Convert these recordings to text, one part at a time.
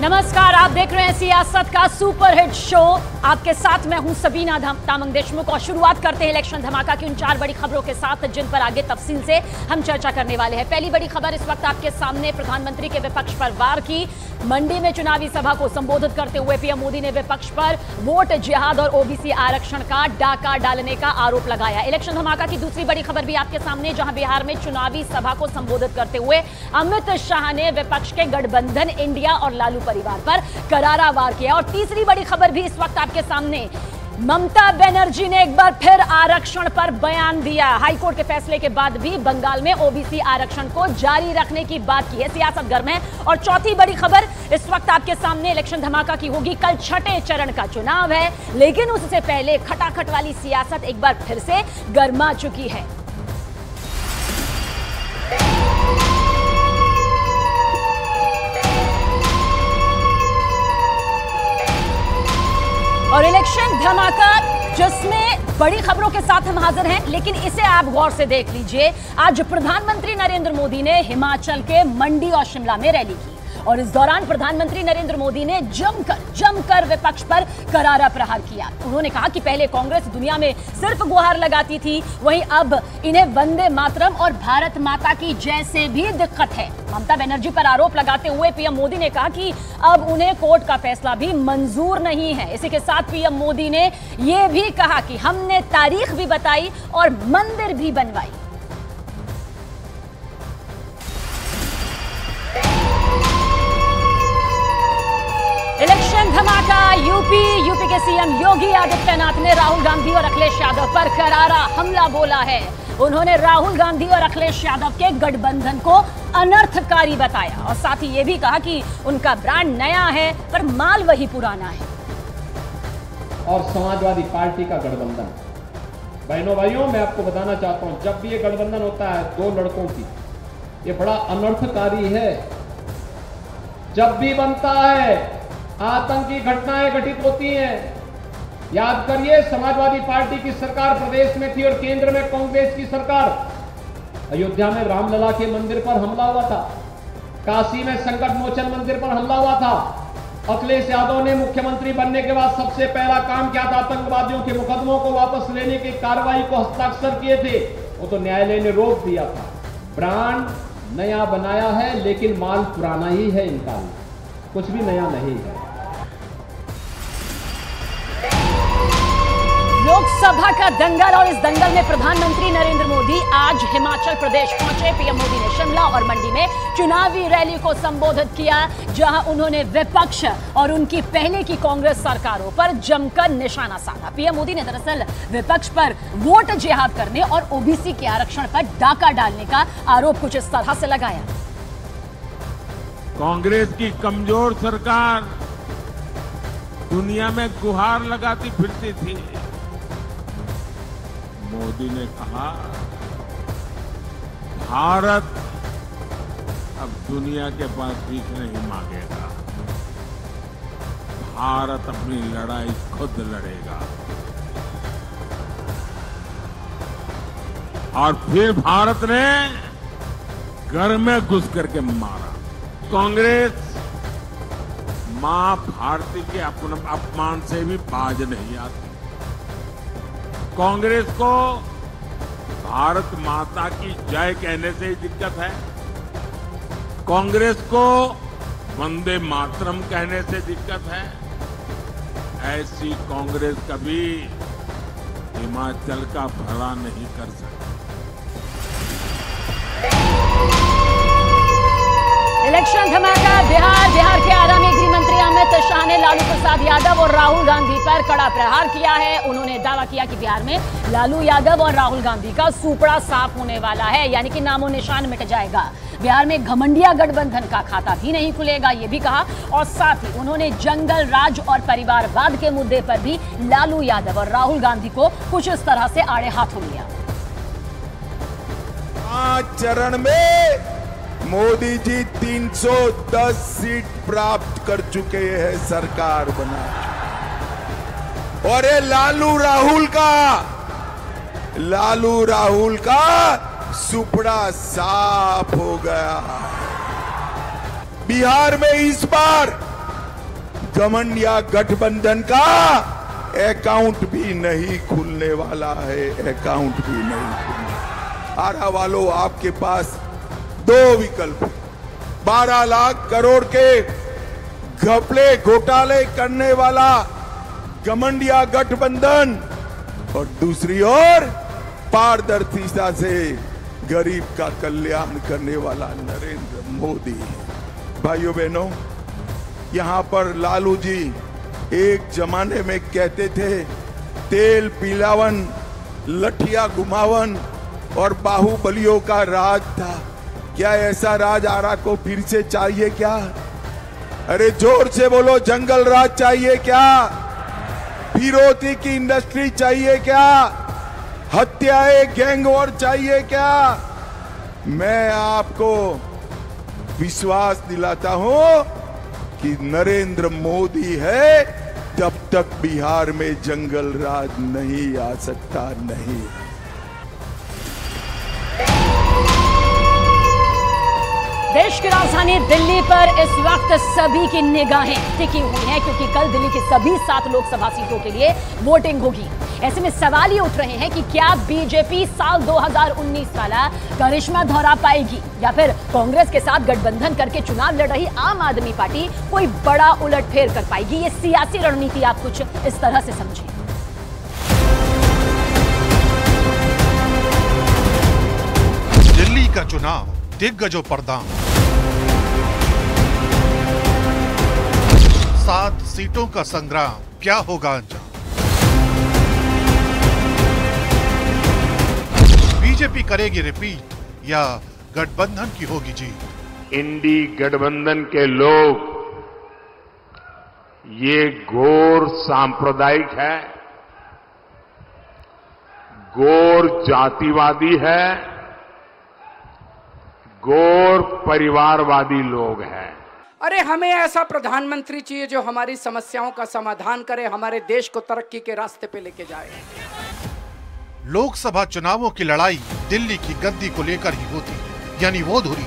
नमस्कार, आप देख रहे हैं सियासत का सुपरहिट शो। आपके साथ मैं हूं सबीना तामंग देशमुख और शुरुआत करते हैं इलेक्शन धमाका की उन 4 बड़ी खबरों के साथ जिन पर आगे तफसील से हम चर्चा करने वाले हैं। पहली बड़ी खबर इस वक्त आपके सामने, प्रधानमंत्री के विपक्ष पर वार की। मंडी में चुनावी सभा को संबोधित करते हुए पीएम मोदी ने विपक्ष पर वोट जिहाद और ओबीसी आरक्षण का डाका डालने का आरोप लगाया। इलेक्शन धमाका की दूसरी बड़ी खबर भी आपके सामने, जहां बिहार में चुनावी सभा को संबोधित करते हुए अमित शाह ने विपक्ष के गठबंधन इंडिया और लालू परिवार पर करारा वार किया। और तीसरी बड़ी खबर भी इस वक्त आपके सामने, ममता बनर्जी ने एक बार फिर आरक्षण पर बयान दिया। हाईकोर्ट के फैसले के बाद भी बंगाल में ओबीसी आरक्षण को जारी रखने की बात की है। सियासत गर्म है। और चौथी बड़ी खबर इस वक्त आपके सामने इलेक्शन धमाका की होगी। कल छठे चरण का चुनाव है, लेकिन उससे पहले खटाखट वाली सियासत एक बार फिर से गर्मा चुकी है। और इलेक्शन धमाका जिसमें बड़ी खबरों के साथ हम हाजिर हैं, लेकिन इसे आप गौर से देख लीजिए। आज प्रधानमंत्री नरेंद्र मोदी ने हिमाचल के मंडी और शिमला में रैली की और इस दौरान प्रधानमंत्री नरेंद्र मोदी ने जमकर विपक्ष पर करारा प्रहार किया। उन्होंने कहा कि पहले कांग्रेस दुनिया में सिर्फ गुहार लगाती थी, वहीं अब इन्हें वंदे मातरम और भारत माता की जय से भी दिक्कत है। ममता बनर्जी पर आरोप लगाते हुए पीएम मोदी ने कहा कि अब उन्हें कोर्ट का फैसला भी मंजूर नहीं है। इसी के साथ पीएम मोदी ने यह भी कहा कि हमने तारीख भी बताई और मंदिर भी बनवाई। इलेक्शन धमाका यूपी के सीएम योगी आदित्यनाथ ने राहुल गांधी और अखिलेश यादव पर करारा हमला बोला है। उन्होंने राहुल गांधी और अखिलेश यादव के गठबंधन को अनर्थकारी बताया और साथ ही यह भी कहा कि उनका ब्रांड नया है पर माल वही पुराना है। और समाजवादी पार्टी का गठबंधन, बहनों भाइयों, मैं आपको बताना चाहता हूं, जब भी ये गठबंधन होता है 2 लड़कों की, ये बड़ा अनर्थकारी है। जब भी बनता है आतंकी घटनाएं घटित होती हैं। याद करिए, समाजवादी पार्टी की सरकार प्रदेश में थी और केंद्र में कांग्रेस की सरकार। अयोध्या में रामलला के मंदिर पर हमला हुआ था, काशी में संकट मोचन मंदिर पर हमला हुआ था। अखिलेश यादव ने मुख्यमंत्री बनने के बाद सबसे पहला काम किया था, आतंकवादियों के मुकदमों को वापस लेने की कार्रवाई को हस्ताक्षर किए थे। वो तो न्यायालय ने रोक दिया था। ब्रांड नया बनाया है, लेकिन माल पुराना ही है, इनका कुछ भी नया नहीं है। लोकसभा का दंगल और इस दंगल में प्रधानमंत्री नरेंद्र मोदी आज हिमाचल प्रदेश पहुंचे। पीएम मोदी ने शिमला और मंडी में चुनावी रैली को संबोधित किया, जहां उन्होंने विपक्ष और उनकी पहले की कांग्रेस सरकारों पर जमकर निशाना साधा। पीएम मोदी ने दरअसल विपक्ष पर वोट जिहाद करने और ओबीसी के आरक्षण पर डाका डालने का आरोप कुछ इस तरह से लगाया। कांग्रेस की कमजोर सरकार दुनिया में गुहार लगाती फिरती थी। मोदी ने कहा, भारत अब दुनिया के पास भीख नहीं मांगेगा, भारत अपनी लड़ाई खुद लड़ेगा। और फिर भारत ने घर में घुस करके मारा। कांग्रेस मां भारती के अपमान से भी बाज नहीं आती। कांग्रेस को भारत माता की जय कहने से ही दिक्कत है, कांग्रेस को वंदे मातरम कहने से दिक्कत है। ऐसी कांग्रेस कभी हिमाचल का भला नहीं कर सकती। इलेक्शन धमाका बिहार के आगामी गृह मंत्री अमित शाह ने लालू प्रसाद यादव और राहुल गांधी पर कड़ा प्रहार किया है। उन्होंने दावा किया कि बिहार में लालू यादव और राहुल गांधी का सूपड़ा साफ होने वाला है, यानी कि नामो निशान मिट जाएगा। बिहार में घमंडिया गठबंधन का खाता भी नहीं खुलेगा, ये भी कहा। और साथ ही उन्होंने जंगल राज और परिवारवाद के मुद्दे पर भी लालू यादव और राहुल गांधी को कुछ इस तरह से आड़े हाथों लिया। 5 चरण में मोदी जी 310 सीट प्राप्त कर चुके हैं, सरकार बना चुके। और ये लालू राहुल का सुपड़ा साफ हो गया। बिहार में इस बार घमंड या गठबंधन का अकाउंट भी नहीं खुलने वाला है, अकाउंट भी नहीं खुलने। आरा वालों, आपके पास दो विकल्प, 12 लाख करोड़ के घपले घोटाले करने वाला घमंड या गठबंधन, और दूसरी ओर पारदर्शिता से गरीब का कल्याण करने वाला नरेंद्र मोदी। भाइयों बहनों, यहां पर लालू जी एक जमाने में कहते थे तेल पिलावन, लठिया घुमावन और बाहुबलियों का राज था। क्या ऐसा राज आरा को फिर से चाहिए क्या? अरे जोर से बोलो, जंगल राज चाहिए क्या? फिरौती की इंडस्ट्री चाहिए क्या? हत्याएं, गैंग वॉर चाहिए क्या? मैं आपको विश्वास दिलाता हूं कि नरेंद्र मोदी है, तब तक बिहार में जंगल राज नहीं आ सकता, नहीं। देश की राजधानी दिल्ली पर इस वक्त सभी की निगाहें टिकी हुई हैं, क्योंकि कल दिल्ली की सभी 7 लोकसभा सीटों के लिए वोटिंग होगी। ऐसे में सवाल ये उठ रहे हैं कि क्या बीजेपी साल 2019 वाला करिश्मा दोहरा पाएगी, या फिर कांग्रेस के साथ गठबंधन करके चुनाव लड़ रही आम आदमी पार्टी कोई बड़ा उलटफेर कर पाएगी। ये सियासी रणनीति आप कुछ इस तरह से समझें। दिल्ली का चुनाव दिग्गजों पर दांव, 7 सीटों का संग्राम, क्या होगा अंजाम? बीजेपी करेगी रिपीट या गठबंधन की होगी जीत? इंडी गठबंधन के लोग ये घोर सांप्रदायिक है, घोर जातिवादी है, घोर परिवारवादी लोग हैं। अरे हमें ऐसा प्रधानमंत्री चाहिए जो हमारी समस्याओं का समाधान करे, हमारे देश को तरक्की के रास्ते पे लेके जाए। लोकसभा चुनावों की लड़ाई दिल्ली की गद्दी को लेकर ही होती है, यानी वो धुरी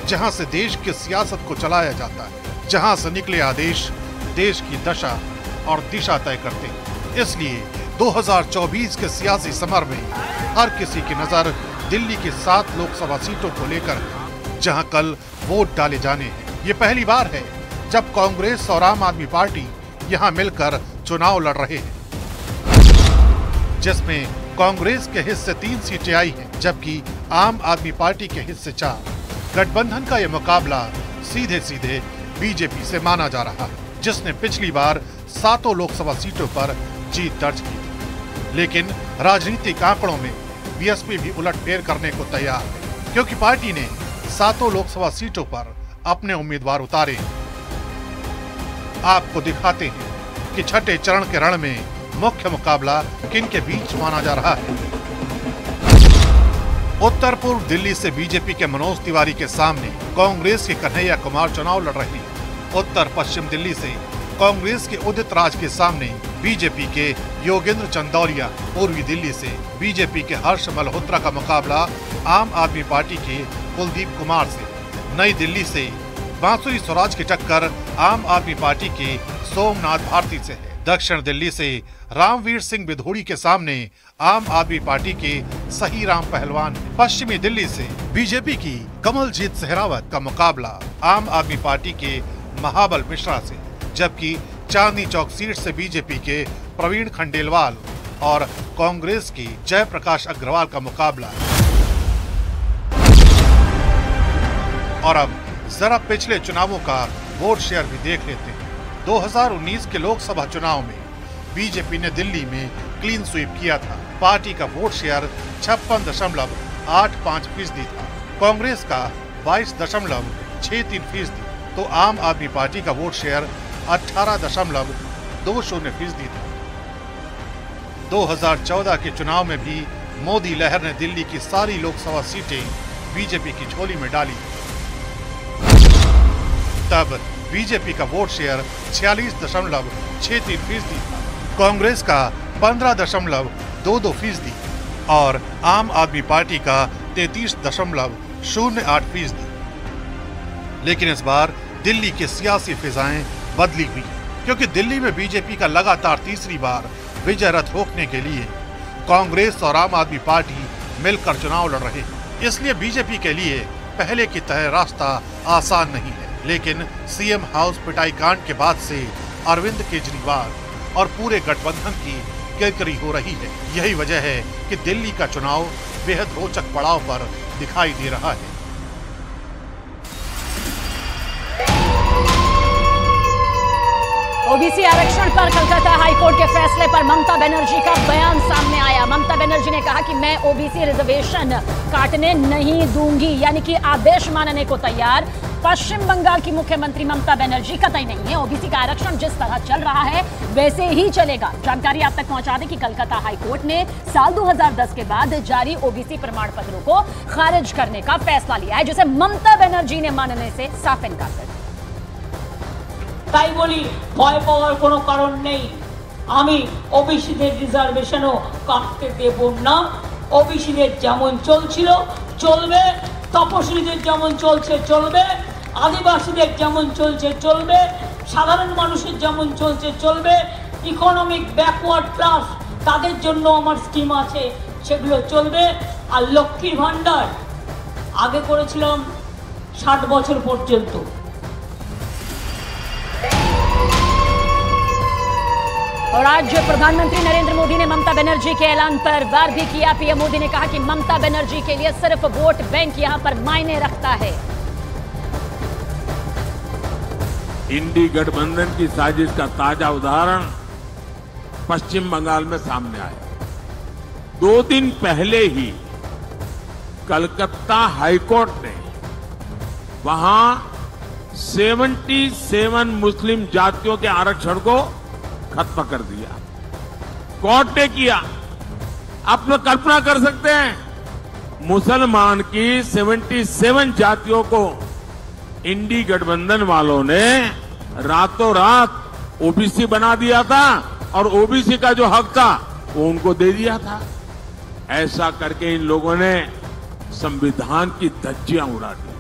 जहां से देश की सियासत को चलाया जाता है, जहां से निकले आदेश देश की दशा और दिशा तय करते हैं। इसलिए 2024 के सियासी समर में हर किसी की नजर दिल्ली की 7 लोकसभा सीटों को लेकर है, जहां कल वोट डाले जाने हैं। ये पहली बार है जब कांग्रेस और आम आदमी पार्टी यहां मिलकर चुनाव लड़ रहे हैं, जिसमें कांग्रेस के हिस्से 3 सीटें आई हैं, जबकि आम आदमी पार्टी के हिस्से 4। गठबंधन का ये मुकाबला सीधे सीधे बीजेपी से माना जा रहा है, जिसने पिछली बार 7 लोकसभा सीटों पर जीत दर्ज की थी। लेकिन राजनीतिक आंकड़ों में बीएसपी भी उलटफेर करने को तैयार है, क्योंकि पार्टी ने 7 लोकसभा सीटों पर अपने उम्मीदवार उतारे हैं। आपको दिखाते हैं कि छठे चरण के रण में मुख्य मुकाबला किन के बीच माना जा रहा है। उत्तर पूर्व दिल्ली से बीजेपी के मनोज तिवारी के सामने कांग्रेस के कन्हैया कुमार चुनाव लड़ रहे हैं। उत्तर पश्चिम दिल्ली से कांग्रेस के उदित राज के सामने बीजेपी के योगेंद्र चंदौलिया, पूर्वी दिल्ली से बीजेपी के हर्ष मल्होत्रा का मुकाबला आम आदमी पार्टी के कुलदीप कुमार से, नई दिल्ली से बांसुरी स्वराज की टक्कर आम आदमी पार्टी के सोमनाथ भारती से है। दक्षिण दिल्ली से रामवीर सिंह बिधोड़ी के सामने आम आदमी पार्टी के सही राम पहलवान। पश्चिमी दिल्ली से बीजेपी की कमलजीत सहरावत का मुकाबला आम आदमी पार्टी के महाबल मिश्रा से, जबकि चांदनी चौक सीट से बीजेपी के प्रवीण खंडेलवाल और कांग्रेस के जयप्रकाश अग्रवाल का मुकाबला है। और अब जरा पिछले चुनावों का वोट शेयर भी देख लेते हैं। 2019 के लोकसभा चुनाव में बीजेपी ने दिल्ली में क्लीन स्वीप किया था। पार्टी का वोट शेयर 56.85% था, कांग्रेस का 22.63%, तो आम आदमी पार्टी का वोट शेयर 18.20% था। 2014 के चुनाव में भी मोदी लहर ने दिल्ली की सारी लोकसभा सीटें बीजेपी की झोली में डाली। तब बीजेपी का वोट शेयर 46.63% था, कांग्रेस का 15.22% और आम आदमी पार्टी का 33.08%। लेकिन इस बार दिल्ली की सियासी फिजाएं बदली हुई। क्योंकि दिल्ली में बीजेपी का लगातार तीसरी बार विजय रथ रोकने के लिए कांग्रेस और आम आदमी पार्टी मिलकर चुनाव लड़ रहे हैं। इसलिए बीजेपी के लिए पहले की तरह रास्ता आसान नहीं है। लेकिन सीएम हाउस पिटाई कांड के बाद से अरविंद केजरीवाल और पूरे गठबंधन की किरकिरी हो रही है। यही वजह है कि दिल्ली का चुनाव बेहद रोचक पड़ाव पर दिखाई दे रहा है। ओबीसी आरक्षण पर कलकत्ता हाईकोर्ट के फैसले पर ममता बनर्जी का बयान सामने आया। ममता बनर्जी ने कहा कि मैं ओबीसी रिजर्वेशन काटने नहीं दूंगी, यानी कि आदेश मानने को तैयार पश्चिम बंगाल की मुख्यमंत्री ममता बनर्जी कतई नहीं है। ओबीसी का आरक्षण जिस तरह चल रहा है वैसे ही चलेगा। जानकारी आप तक पहुंचा दें कि कलकत्ता हाईकोर्ट ने साल 2010 के बाद जारी ओबीसी प्रमाण पत्रों को खारिज करने का फैसला लिया है, जिसे ममता बनर्जी ने मानने से साफ इनकार कर दिया। তাই বলি ভয় পাওয়ার কোনো কারণ নেই। আমি ওবিসিদের রিজার্ভেশনও কাটতে দেব না। ওবিসিদের যেমন চলছিল চলবে, তপশিলীদের যেমন চলছে চলবে, আদিবাসীদের যেমন চলছে চলবে, সাধারণ মানুষের যেমন চলছে চলবে। ইকোনমিক ব্যাকওয়ার্ড ক্লাস তাদের জন্য আমার স্কিম আছে, সেগুলো চলবে। আর লক্ষ্মীর ভান্ডার আগে করেছিলাম 60 বছর পর্যন্ত। और आज प्रधानमंत्री नरेंद्र मोदी ने ममता बनर्जी के ऐलान पर वार भी किया। पीएम मोदी ने कहा कि ममता बनर्जी के लिए सिर्फ वोट बैंक यहां पर मायने रखता है। इंडी गठबंधन की साजिश का ताजा उदाहरण पश्चिम बंगाल में सामने आया। 2 दिन पहले ही कलकत्ता हाईकोर्ट ने वहां 77 मुस्लिम जातियों के आरक्षण को खत्म कर दिया। कोर्ट ने किया। आप लोग कल्पना कर सकते हैं, मुसलमान की 77 जातियों को इंडी गठबंधन वालों ने रातों रात ओबीसी बना दिया था और ओबीसी का जो हक था वो उनको दे दिया था। ऐसा करके इन लोगों ने संविधान की धज्जियां उड़ा दी।